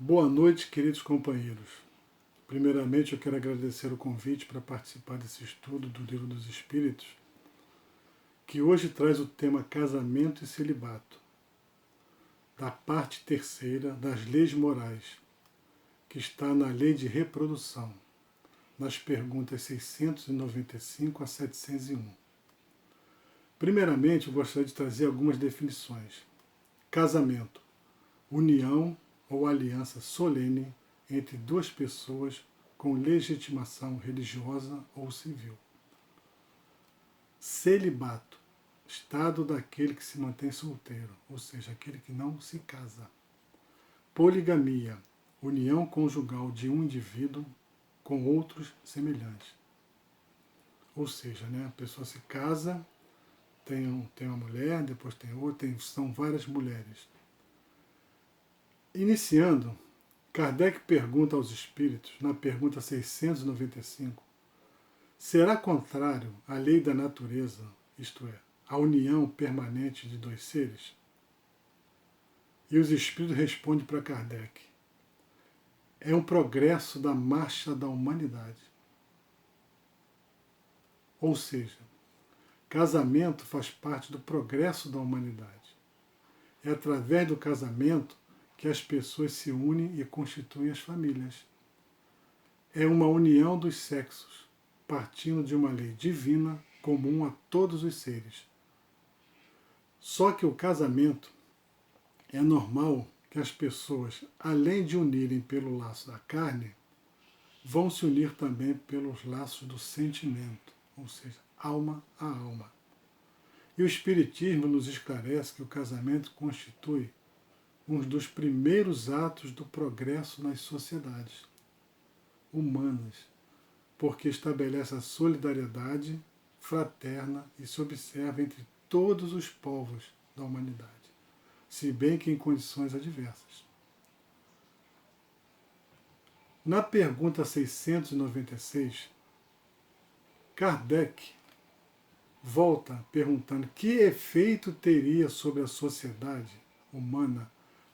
Boa noite, queridos companheiros. Primeiramente, eu quero agradecer o convite para participar desse estudo do Livro dos Espíritos, que hoje traz o tema Casamento e Celibato, da parte terceira das leis morais, que está na Lei de Reprodução, nas perguntas 695 a 701. Primeiramente, eu gostaria de trazer algumas definições. Casamento, união ou aliança solene entre duas pessoas com legitimação religiosa ou civil. Celibato, estado daquele que se mantém solteiro, ou seja, aquele que não se casa. Poligamia, união conjugal de um indivíduo com outros semelhantes. Ou seja, a pessoa se casa, tem uma mulher, depois tem outra, são várias mulheres. Iniciando, Kardec pergunta aos espíritos, na pergunta 695, será contrário à lei da natureza, isto é, à união permanente de dois seres? E os espíritos respondem para Kardec, é um progresso da marcha da humanidade. Ou seja, casamento faz parte do progresso da humanidade. É através do casamento que as pessoas se unem e constituem as famílias. É uma união dos sexos, partindo de uma lei divina comum a todos os seres. Só que o casamento é normal que as pessoas, além de unirem pelo laço da carne, vão se unir também pelos laços do sentimento, ou seja, alma a alma. E o Espiritismo nos esclarece que o casamento constitui um dos primeiros atos do progresso nas sociedades humanas, porque estabelece a solidariedade fraterna e se observa entre todos os povos da humanidade, se bem que em condições adversas. Na pergunta 696, Kardec volta perguntando que efeito teria sobre a sociedade humana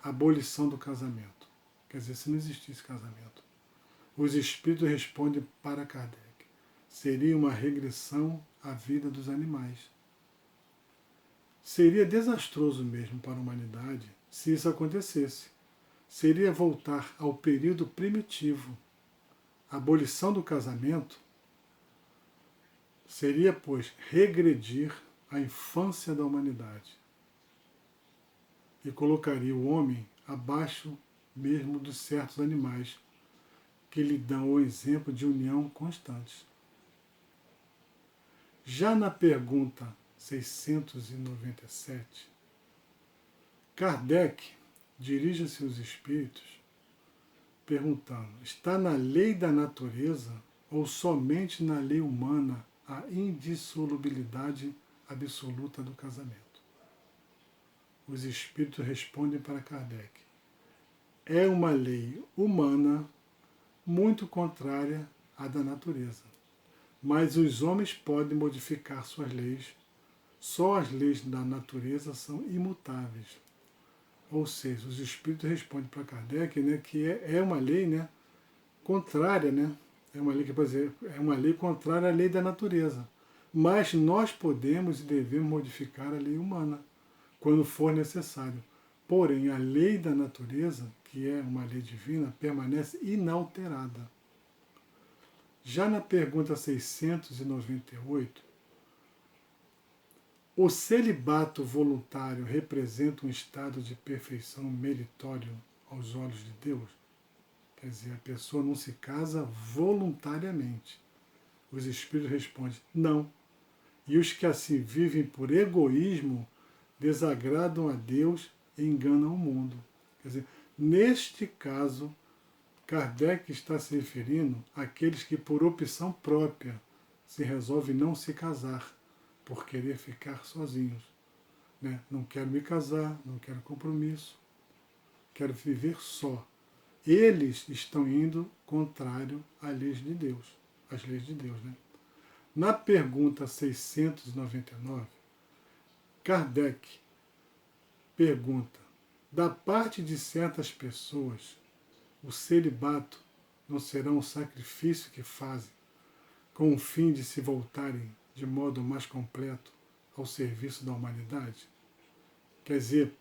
a abolição do casamento. Quer dizer, se não existisse casamento. Os espíritos respondem para Kardec, seria uma regressão à vida dos animais. Seria desastroso mesmo para a humanidade se isso acontecesse. Seria voltar ao período primitivo. A abolição do casamento seria, pois, regredir à infância da humanidade e colocaria o homem abaixo mesmo dos certos animais que lhe dão o exemplo de união constante. Já na pergunta 697, Kardec dirige-se aos espíritos perguntando, está na lei da natureza ou somente na lei humana a indissolubilidade absoluta do casamento? Os espíritos respondem para Kardec, é uma lei humana muito contrária à da natureza. Mas os homens podem modificar suas leis, só as leis da natureza são imutáveis. Ou seja, os espíritos respondem para Kardec, que é uma lei, contrária, é uma lei que, por exemplo, é uma lei contrária à lei da natureza. Mas nós podemos e devemos modificar a lei humana quando for necessário. Porém, a lei da natureza, que é uma lei divina, permanece inalterada. Já na pergunta 698, o celibato voluntário representa um estado de perfeição meritório aos olhos de Deus? Quer dizer, a pessoa não se casa voluntariamente. Os espíritos respondem, não. E os que assim vivem por egoísmo desagradam a Deus e enganam o mundo. Quer dizer, neste caso, Kardec está se referindo àqueles que por opção própria se resolvem não se casar, por querer ficar sozinhos. Não quero me casar, não quero compromisso, quero viver só. Eles estão indo contrário às leis de Deus. Às leis de Deus, Na pergunta 699, Kardec pergunta, da parte de certas pessoas, o celibato não será um sacrifício que fazem, com o fim de se voltarem de modo mais completo ao serviço da humanidade? Quer dizer,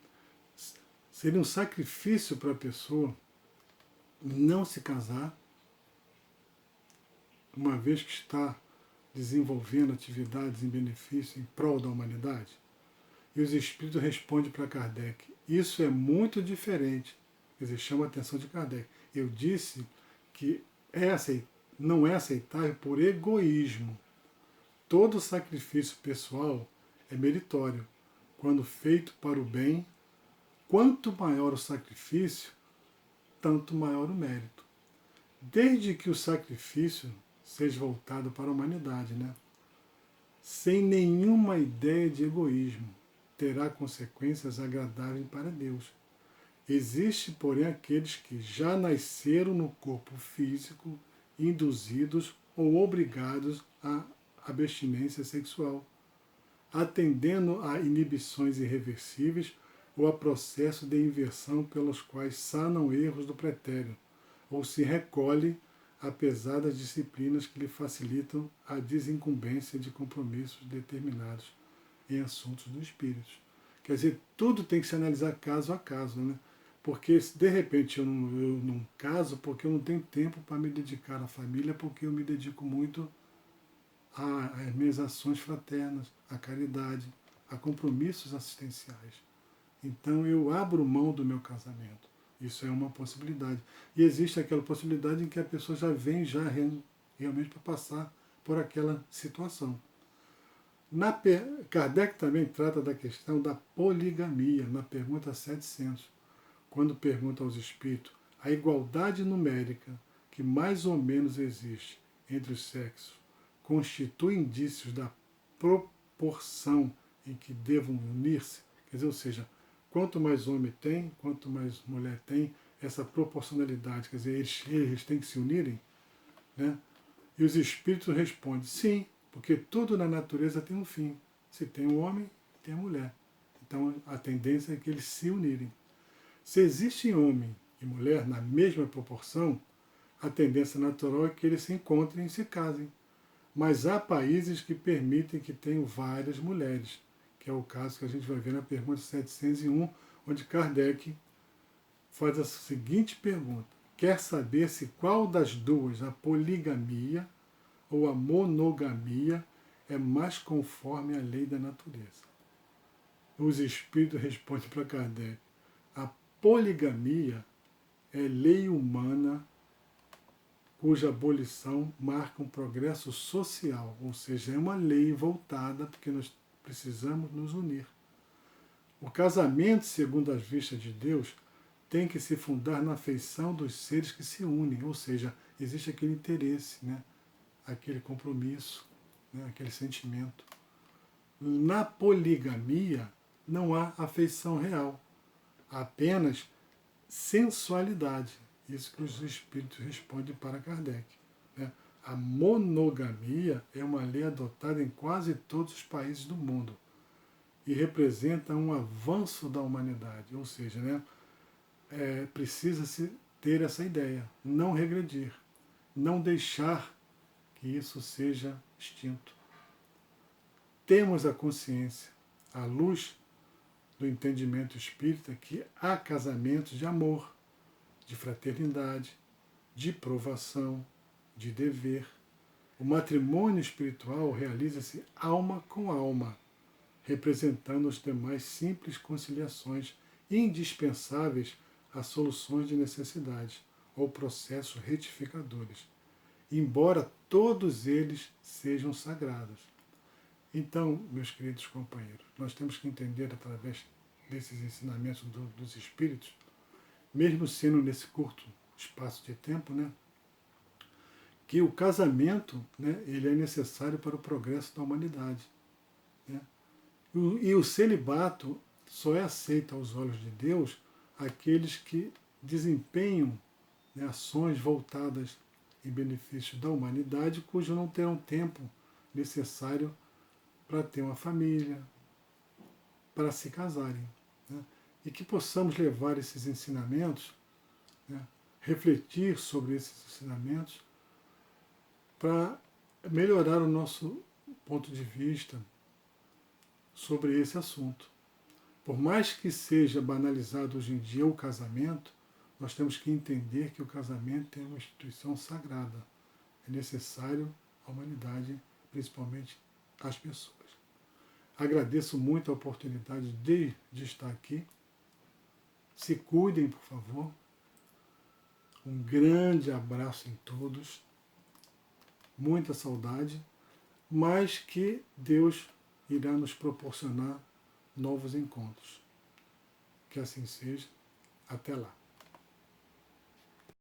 seria um sacrifício para a pessoa não se casar, uma vez que está desenvolvendo atividades em benefício, em prol da humanidade? E os espíritos respondem para Kardec: isso é muito diferente. Quer dizer, chama a atenção de Kardec. Eu disse que não é aceitável por egoísmo. Todo sacrifício pessoal é meritório, quando feito para o bem. Quanto maior o sacrifício, tanto maior o mérito. Desde que o sacrifício seja voltado para a humanidade, né? Sem nenhuma ideia de egoísmo, terá consequências agradáveis para Deus. Existe, porém, aqueles que já nasceram no corpo físico, induzidos ou obrigados à abstinência sexual, atendendo a inibições irreversíveis ou a processos de inversão pelos quais sanam erros do pretérito, ou se recolhe apesar das disciplinas que lhe facilitam a desincumbência de compromissos determinados em assuntos do espírito. Quer dizer, tudo tem que se analisar caso a caso, né? Porque se de repente eu não caso porque eu não tenho tempo para me dedicar à família, porque eu me dedico muito às minhas ações fraternas, à caridade, a compromissos assistenciais. Então eu abro mão do meu casamento. Isso é uma possibilidade. E existe aquela possibilidade em que a pessoa já vem realmente para passar por aquela situação. Kardec também trata da questão da poligamia, na pergunta 700, quando pergunta aos espíritos: a igualdade numérica que mais ou menos existe entre os sexos constitui indícios da proporção em que devam unir-se? Quer dizer, ou seja, quanto mais homem tem, quanto mais mulher tem, essa proporcionalidade, quer dizer, eles têm que se unirem, né? E os espíritos respondem: sim, porque tudo na natureza tem um fim. Se tem o homem, tem a mulher. Então a tendência é que eles se unirem. Se existem homem e mulher na mesma proporção, a tendência natural é que eles se encontrem e se casem. Mas há países que permitem que tenham várias mulheres, que é o caso que a gente vai ver na pergunta 701, onde Kardec faz a seguinte pergunta: quer saber se qual das duas, a poligamia ou a monogamia, é mais conforme à lei da natureza? Os espíritos respondem para Kardec: a poligamia é lei humana cuja abolição marca um progresso social, ou seja, é uma lei voltada porque nós precisamos nos unir. O casamento, segundo as vistas de Deus, tem que se fundar na afeição dos seres que se unem, ou seja, existe aquele interesse, né? Aquele compromisso, né? Aquele sentimento. Na poligamia não há afeição real, há apenas sensualidade. Isso que os espíritos respondem para Kardec, né? A monogamia é uma lei adotada em quase todos os países do mundo e representa um avanço da humanidade, ou seja, né, precisa-se ter essa ideia, não regredir, não deixar que isso seja extinto. Temos a consciência, à luz do entendimento espírita, que há casamentos de amor, de fraternidade, de provação, de dever. O matrimônio espiritual realiza-se alma com alma, representando as demais simples conciliações indispensáveis a soluções de necessidade ou processos retificadores, embora todos eles sejam sagrados. Então, meus queridos companheiros, nós temos que entender através desses ensinamentos dos espíritos, mesmo sendo nesse curto espaço de tempo, né, que o casamento, né, ele é necessário para o progresso da humanidade, né? E o celibato só é aceito aos olhos de Deus aqueles que desempenham, né, ações voltadas em benefício da humanidade, cujos não terão tempo necessário para ter uma família, para se casarem, né? E que possamos levar esses ensinamentos, né, refletir sobre esses ensinamentos para melhorar o nosso ponto de vista sobre esse assunto. Por mais que seja banalizado hoje em dia o casamento, nós temos que entender que o casamento é uma instituição sagrada. É necessário à humanidade, principalmente às pessoas. Agradeço muito a oportunidade de estar aqui. Se cuidem, por favor. Um grande abraço em todos. Muita saudade, mas que Deus irá nos proporcionar novos encontros. Que assim seja. Até lá.